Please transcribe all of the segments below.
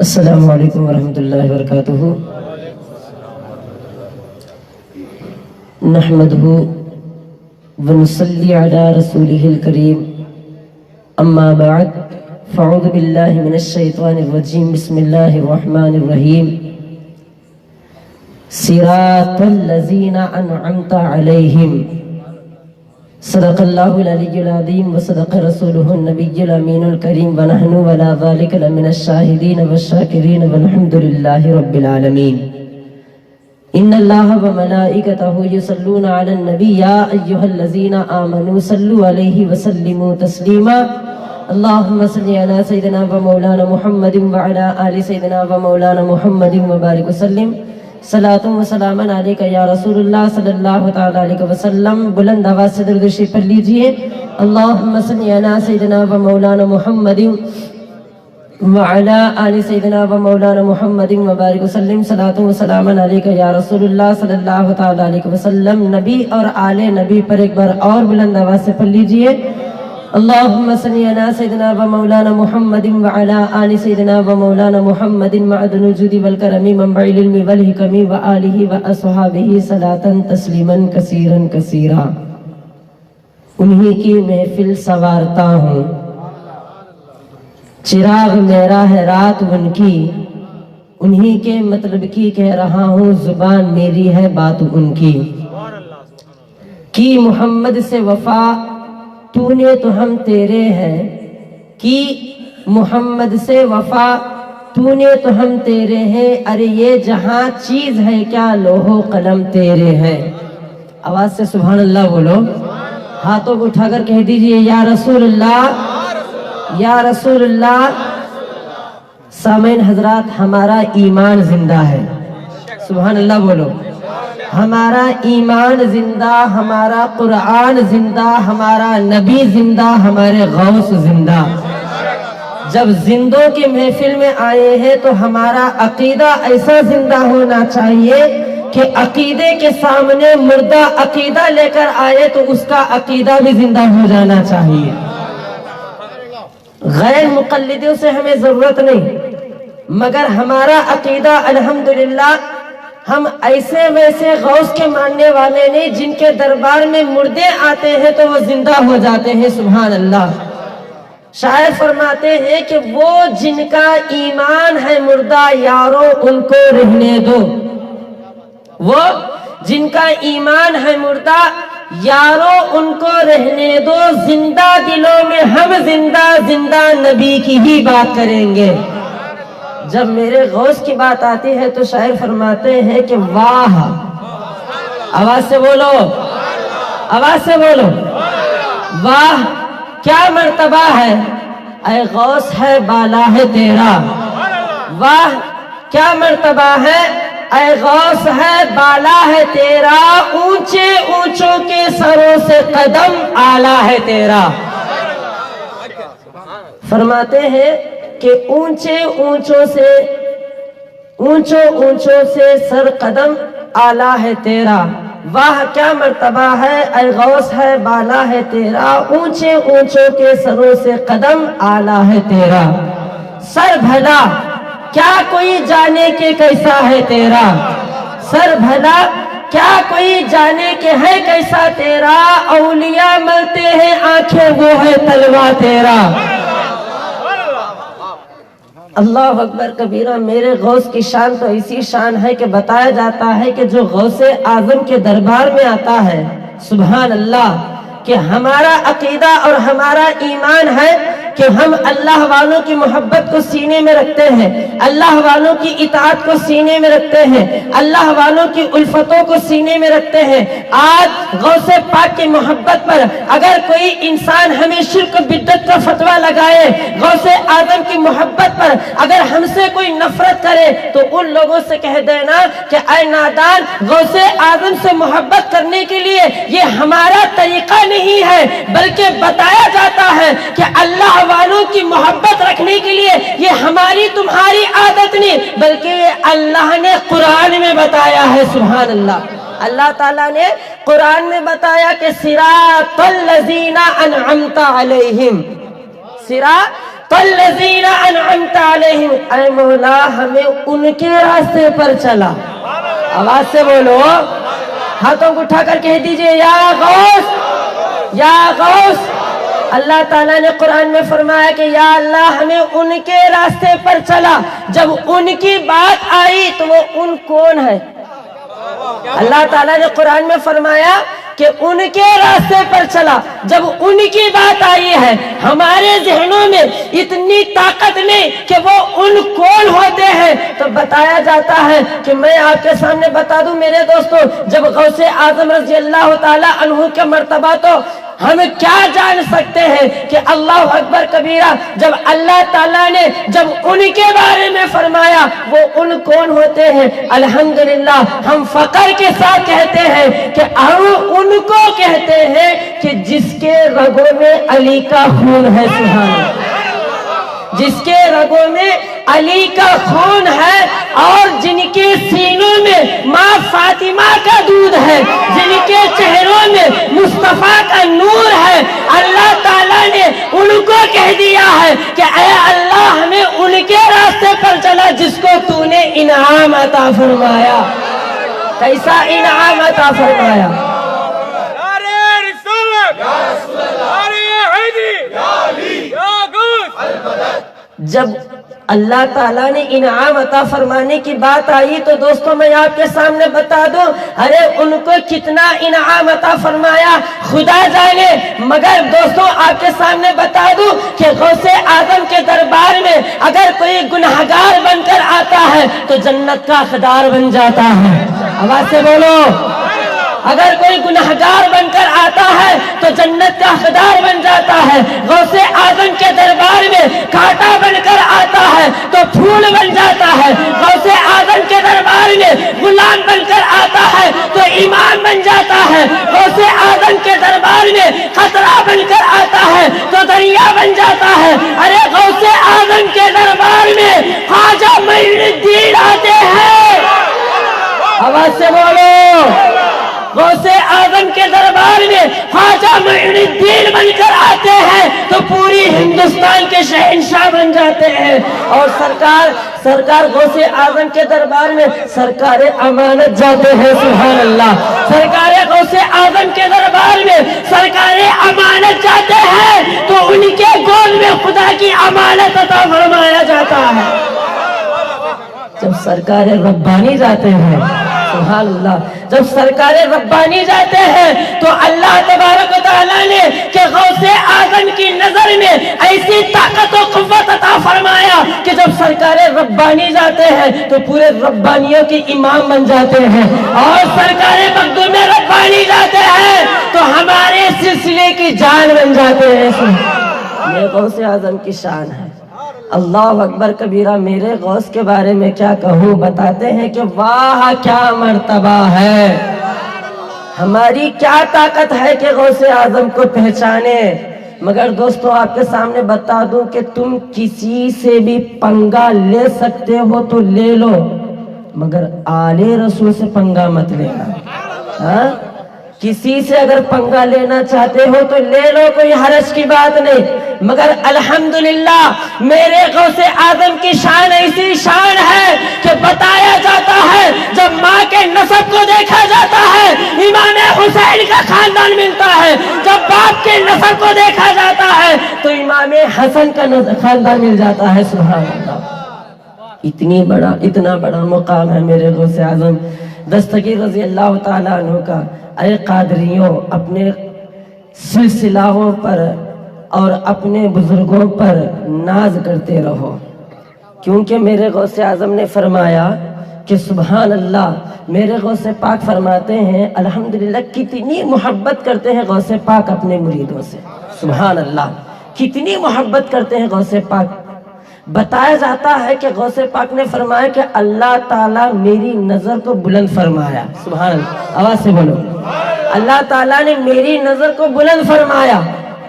السلام علیکم ورحمۃ اللہ وبرکاتہ۔ نحمده ونصلی علی رسولہ الکریم، اما بعد فاعوذ باللہ من الشیطان الرجیم، بسم اللہ الرحمن الرحیم۔ صراط الذین انعمت علیہم، صدق اللہ العلی العظیم وصدق رسولہ النبی الامین الکریم، ونحن ولا ذلک لمن الشاہدین والشاکرین والحمد للہ رب العالمین۔ ان اللہ وملائکتہ یصلون علی النبی یا ایہا الذین آمنوا صلوا علیہ وسلموا تسلیما۔ اللہم صلی علی سیدنا و مولانا محمد وعلی آل سیدنا و مولانا محمد وبارک وسلم۔ صلاۃ و سلام علیکہ یا رسول اللہ صلی اللہ تعالی علیہ وسلم۔ بلند آواز سے درود شریف پڑھ لیجئے۔ اللہم صلی علی سیدنا و مولانا محمد وعلی آل سیدنا و مولانا محمد وبارک وسلم۔ صلاۃ و سلام علیکہ یا رسول اللہ صلی اللہ تعالی علیہ وسلم۔ نبی اور آل نبی پر ایک بار اور بلند آواز سے پڑھ لیجئے۔ اللہم صلی علی سیدنا و مولانا محمد وعلی آل سیدنا و مولانا محمد معدن الجود والکرم منبع العلم والحکم وآلہ واصحابہ صلاۃ تسلیما کثیرا کثیرا۔ انہی کی محفل سنوارتا ہوں، چراغ میرا ہے رات ان کی، انہی کے مطلب کی کہہ رہا ہوں، زبان میری ہے بات ان کی محمد سے وفا تو نے تو ہم تیرے ہیں، کی محمد سے وفا تو نے تو ہم تیرے ہیں، ارے یہ جہاں چیز ہے کیا لوح و قلم تیرے ہیں۔ آواز سے سبحان اللہ بولو، ہاتھوں کو اٹھا کر کہہ دیجئے یا رسول اللہ یا رسول اللہ۔ سامعین حضرات، ہمارا ایمان زندہ ہے، سبحان اللہ بولو۔ ہمارا ایمان زندہ، ہمارا قرآن زندہ، ہمارا نبی زندہ، ہمارے غوث زندہ۔ جب زندوں کی محفل میں آئے ہیں تو ہمارا عقیدہ ایسا زندہ ہونا چاہیے کہ عقیدے کے سامنے مردہ عقیدہ لے کر آئے تو اس کا عقیدہ بھی زندہ ہو جانا چاہیے۔ غیر مقلدوں سے ہمیں ضرورت نہیں، مگر ہمارا عقیدہ الحمدللہ ہم ایسے ویسے غوث کے ماننے والے نہیں جن کے دربار میں مردے آتے ہیں تو وہ زندہ ہو جاتے ہیں، سبحان اللہ۔ شاعر فرماتے ہیں کہ وہ جن کا ایمان ہے مردہ یارو ان کو رہنے دو، وہ جن کا ایمان ہے مردہ یارو ان کو رہنے دو، زندہ دلوں میں ہم زندہ زندہ نبی کی ہی بات کریں گے۔ جب میرے غوث کی بات آتی ہے تو شاعر فرماتے ہیں کہ واہ، آواز سے بولو، آواز سے بولو، واہ کیا مرتبہ ہے، اے غوث ہے بالا ہے تیرا، واہ کیا مرتبہ ہے، اے غوث ہے بالا ہے تیرا، اونچے اونچوں کے سروں سے قدم اعلیٰ ہے تیرا۔ فرماتے ہیں کہ اونچے اونچوں سے سر قدم اعلیٰ ہے تیرا، واہ کیا مرتبہ ہے، اے غوث ہے بالا ہے تیرا، اونچے اونچوں کے سروں سے قدم اعلیٰ ہے تیرا۔ سر بھلا کیا کوئی جانے کہ کیسا ہے تیرا، سر بھلا کیا کوئی جانے کہ ہے کیسا تیرا، اولیاء ملتے ہیں آنکھیں وہ ہے تلوہ تیرا۔ اللہ اکبر کبیرہ۔ میرے غوث کی شان تو ایسی شان ہے کہ بتایا جاتا ہے کہ جو غوث اعظم کے دربار میں آتا ہے، سبحان اللہ، کہ ہمارا عقیدہ اور ہمارا ایمان ہے کہ ہم اللہ والوں کی محبت کو سینے میں رکھتے ہیں، اللہ والوں کی اطاعت کو سینے میں رکھتے ہیں، اللہ والوں کی الفتوں کو سینے میں رکھتے ہیں۔ آج غوث پاک کی محبت پر اگر کوئی انسان ہمیں شرک و بدعت کا فتویٰ لگائے، غوث اعظم کی محبت پر اگر ہم سے کوئی نفرت کرے تو ان لوگوں سے کہہ دینا کہ اے نادان، غوث اعظم سے محبت کرنے کے لیے یہ ہمارا طریقہ نہیں ہے، بلکہ بتایا جاتا ہے کہ اللہ والوں کی محبت رکھنے کے لیے یہ ہماری تمہاری عادت نہیں، بلکہ اللہ نے قرآن میں بتایا ہے، سبحان اللہ۔ اللہ تعالیٰ نے قرآن میں بتایا کہ صراط الذین انعمت علیہم، صراط فالذین انعمت علیہم، اے مولا ہمیں ان کے راستے پر چلا. آواز سے بولو، ہاتھوں کو اٹھا کر کہہ دیجئے یا غوث یا غوث. اللہ تعالیٰ نے قرآن میں فرمایا کہ یا اللہ ہمیں ان کے راستے پر چلا. جب ان کی بات آئی تو وہ ان کون ہے؟ اللہ تعالیٰ نے قرآن میں فرمایا کہ ان کے راستے پر چلا. جب ان کی بات آئی ہے ہمارے ذہنوں میں اتنی طاقت نہیں کہ وہ ان کون ہوتے ہیں، تو بتایا جاتا ہے کہ میں آپ کے سامنے بتا دوں میرے دوستو، جب غوث اعظم رضی اللہ تعالیٰ عنہ کے مرتبہ تو ہم کیا جان سکتے ہیں کہ اللہ اکبر کبیرہ. جب اللہ تعالیٰ نے جب ان کے بارے میں فرمایا وہ ان کون ہوتے ہیں، الحمدللہ ہم فخر کے ساتھ کہتے ہیں کہ ہم ان کو کہتے ہیں کہ جس کے رگوں میں علی کا خون ہے. سبحان اللہ، جس کے رگوں میں علی کا خون ہے اور جن کے سینوں میں ماں فاطمہ کا دودھ ہے، جن کے چہروں میں مصطفیٰ کا نور ہے. اللہ تعالیٰ نے ان کو کہہ دیا ہے کہ اے اللہ ہمیں ان کے راستے پر چلا جس کو تو نے انعام عطا فرمایا. کیسا انعام عطا فرمایا؟ جب اللہ تعالیٰ نے انعام عطا فرمانے کی بات آئی تو دوستوں میں آپ کے سامنے بتا دوں، ارے ان کو کتنا انعام عطا فرمایا خدا جانے. مگر دوستوں آپ کے سامنے بتا دوں کہ غوث اعظم کے دربار میں اگر کوئی گنہگار بن کر آتا ہے تو جنت کا حقدار بن جاتا ہے. آواز سے بولو، اگر کوئی گنہگار بن کر آتا ہے تو جنت کا حقدار بن جاتا ہے. غوث اعظم کے دربار میں کانٹا بن کر آتا ہے تو پھول بن جاتا ہے. غوث اعظم کے دربار میں غلام بن کر آتا ہے تو امام بن جاتا ہے. غوث اعظم کے دربار میں قطرہ بن کر آتا ہے تو دریا بن جاتا ہے. ارے غوث اعظم کے دربار میں خواجہ معین الدین آتے ہیں. آواز سے بولو، غوث اعظم کے دربار میں خواجہ معین الدین بن کر آتے ہیں تو پوری ہندوستان کے شہنشاہ بن جاتے ہیں. اور سرکار غوث اعظم کے دربار میں سرکار امانت جاتے ہیں. سبحان اللہ، سرکار غوث اعظم کے دربار میں سرکار امانت جاتے ہیں تو ان کے گود میں خدا کی امانت عطا فرمایا جاتا ہے. جب سرکار ربانی جاتے ہیں، سبحان اللہ، جب سرکار ربانی جاتے ہیں تو اللہ تبارک و تعالیٰ نے کہ غوث اعظم کی نظر میں ایسی طاقت و قوت عطا فرمایا کہ جب سرکار ربانی جاتے ہیں تو پورے ربانیوں کے امام بن جاتے ہیں. اور سرکار مخدوم ربانی جاتے ہیں تو ہمارے سلسلے کی جان بن جاتے ہیں. یہ غوث اعظم کی شان ہے. اللہ اکبر کبیرہ. میرے غوث کے بارے میں کیا کہوں، بتاتے ہیں کہ واہ کیا مرتبہ ہے، ہماری کیا طاقت ہے کہ غوث اعظم کو پہچانے. مگر دوستو آپ کے سامنے بتا دوں کہ تم کسی سے بھی پنگا لے سکتے ہو تو لے لو، مگر آل رسول سے پنگا مت لینا. ہاں، کسی سے اگر پنگا لینا چاہتے ہو تو لے لو، کوئی حرج کی بات نہیں. مگر الحمدللہ میرے غوث اعظم کی شان ایسی شان ہے کہ بتایا جاتا ہے جب ماں کے نسب کو دیکھا جاتا ہے امام حسین کا خاندان ملتا ہے، جب باپ کے نسب کو دیکھا جاتا ہے تو امام حسن کا خاندان مل جاتا ہے. سبحان اللہ، اتنا بڑا مقام ہے میرے غوث اعظم دستگیر رضی اللہ تعالیٰ عنہ کا. اے قادریوں، اپنے سلسلوں پر اور اپنے بزرگوں پر ناز کرتے رہو، کیونکہ میرے غوث اعظم نے فرمایا کہ سبحان اللہ، میرے غوث پاک فرماتے ہیں الحمدللہ کتنی محبت کرتے ہیں غوث پاک اپنے مریدوں سے. سبحان اللہ، کتنی محبت کرتے ہیں غوث پاک. بتایا جاتا ہے کہ غوث پاک نے فرمایا کہ اللہ تعالیٰ میری نظر کو بلند فرمایا. سبحان اللہ، آواز سے بولو، اللہ تعالیٰ نے میری نظر کو بلند فرمایا.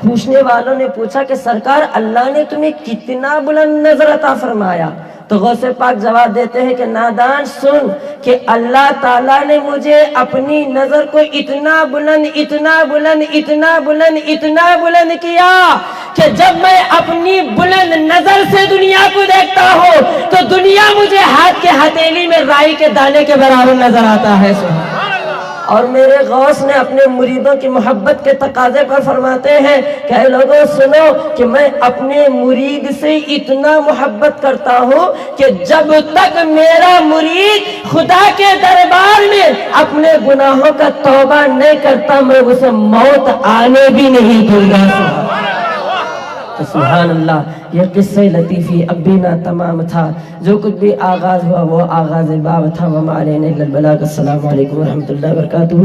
پوچھنے والوں نے پوچھا کہ سرکار اللہ نے تمہیں کتنا بلند نظر عطا فرمایا؟ تو غوث پاک جواب دیتے ہیں کہ نادان سن کہ اللہ تعالیٰ نے مجھے اپنی نظر کو اتنا بلند اتنا بلند اتنا بلند اتنا بلند کیا کہ جب میں اپنی بلند نظر سے دنیا کو دیکھتا ہوں تو دنیا مجھے ہاتھ کے ہتھیلی میں رائی کے دانے کے برابر نظر آتا ہے. اور میرے غوث نے اپنے مریدوں کی محبت کے تقاضے پر فرماتے ہیں کہ اے لوگوں سنو کہ میں اپنے مرید سے اتنا محبت کرتا ہوں کہ جب تک میرا مرید خدا کے دربار میں اپنے گناہوں کا توبہ نہیں کرتا میں اسے موت آنے بھی نہیں دوں گا. تو سبحان اللہ، یہ قصہ لطیفی اب بھی نہ تمام تھا. جو کچھ بھی آغاز ہوا وہ آغاز باب تھا. وما علینا الا البلاغ. السلام علیکم ورحمۃ اللہ وبرکاتہ.